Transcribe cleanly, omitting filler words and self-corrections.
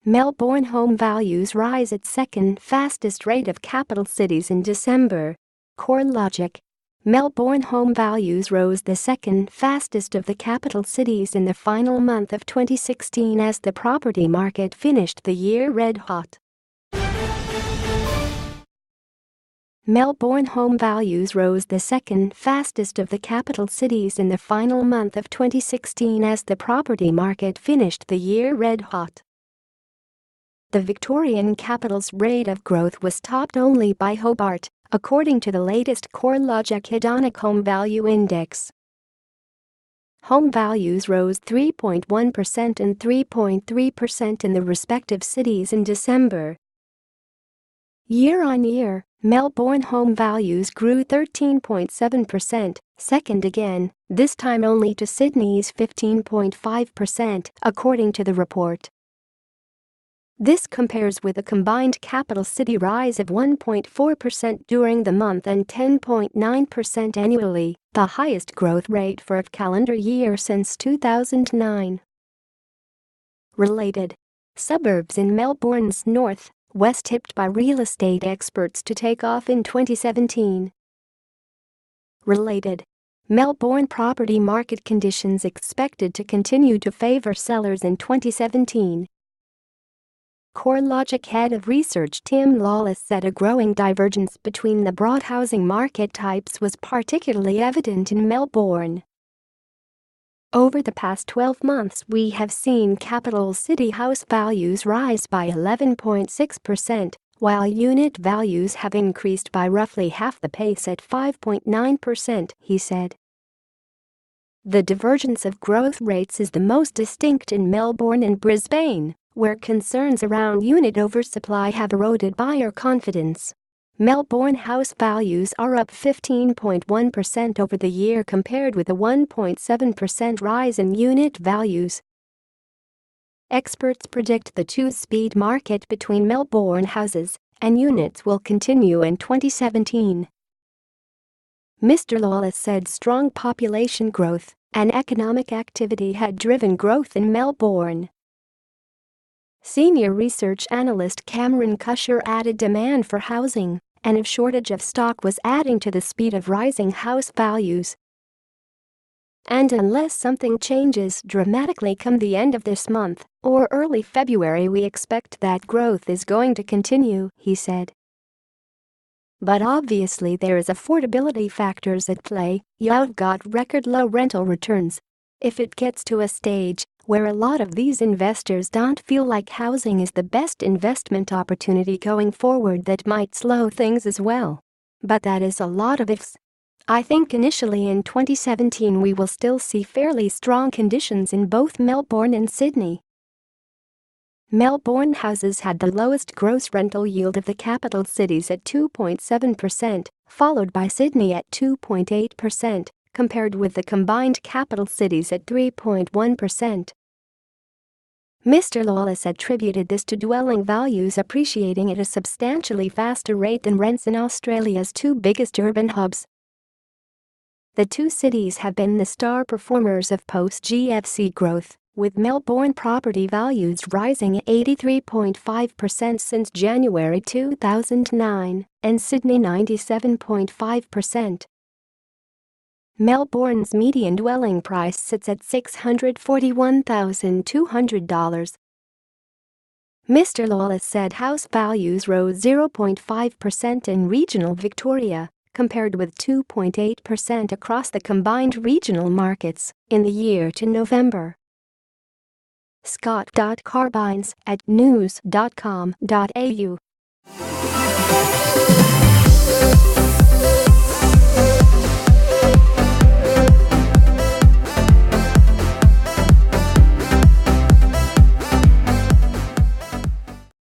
Melbourne home values rise at second fastest rate of capital cities in December. CoreLogic. Melbourne home values rose the second fastest of the capital cities in the final month of 2016 as the property market finished the year red hot. Melbourne home values rose the second fastest of the capital cities in the final month of 2016 as the property market finished the year red hot. The Victorian capital's rate of growth was topped only by Hobart, according to the latest CoreLogic Hedonic Home Value Index. Home values rose 3.1% and 3.3% in the respective cities in December. Year-on-year, Melbourne home values grew 13.7%, second again, this time only to Sydney's 15.5%, according to the report. This compares with a combined capital city rise of 1.4% during the month and 10.9% annually, the highest growth rate for a calendar year since 2009. Related. Suburbs in Melbourne's north west tipped by real estate experts to take off in 2017. Related. Melbourne property market conditions expected to continue to favor sellers in 2017. CoreLogic head of research Tim Lawless said a growing divergence between the broad housing market types was particularly evident in Melbourne. Over the past 12 months we have seen capital city house values rise by 11.6%, while unit values have increased by roughly half the pace at 5.9%, he said. The divergence of growth rates is the most distinct in Melbourne and Brisbane, where concerns around unit oversupply have eroded buyer confidence. Melbourne house values are up 15.1% over the year compared with a 1.7% rise in unit values. Experts predict the two-speed market between Melbourne houses and units will continue in 2017. Mr. Lawless said strong population growth and economic activity had driven growth in Melbourne. Senior research analyst Cameron Cusher added demand for housing and a shortage of stock was adding to the speed of rising house values. And unless something changes dramatically come the end of this month or early February, we expect that growth is going to continue, he said. But obviously there is affordability factors at play. You've got record low rental returns. If it gets to a stage where a lot of these investors don't feel like housing is the best investment opportunity going forward, that might slow things as well. But that is a lot of ifs. I think initially in 2017 we will still see fairly strong conditions in both Melbourne and Sydney. Melbourne houses had the lowest gross rental yield of the capital cities at 2.7%, followed by Sydney at 2.8%. Compared with the combined capital cities at 3.1%. Mr. Lawless attributed this to dwelling values appreciating at a substantially faster rate than rents in Australia's two biggest urban hubs. The two cities have been the star performers of post-GFC growth, with Melbourne property values rising 83.5% since January 2009 and Sydney 97.5%. Melbourne's median dwelling price sits at $641,200. Mr. Lawless said house values rose 0.5% in regional Victoria, compared with 2.8% across the combined regional markets in the year to November. Scott.Carbines@news.com.au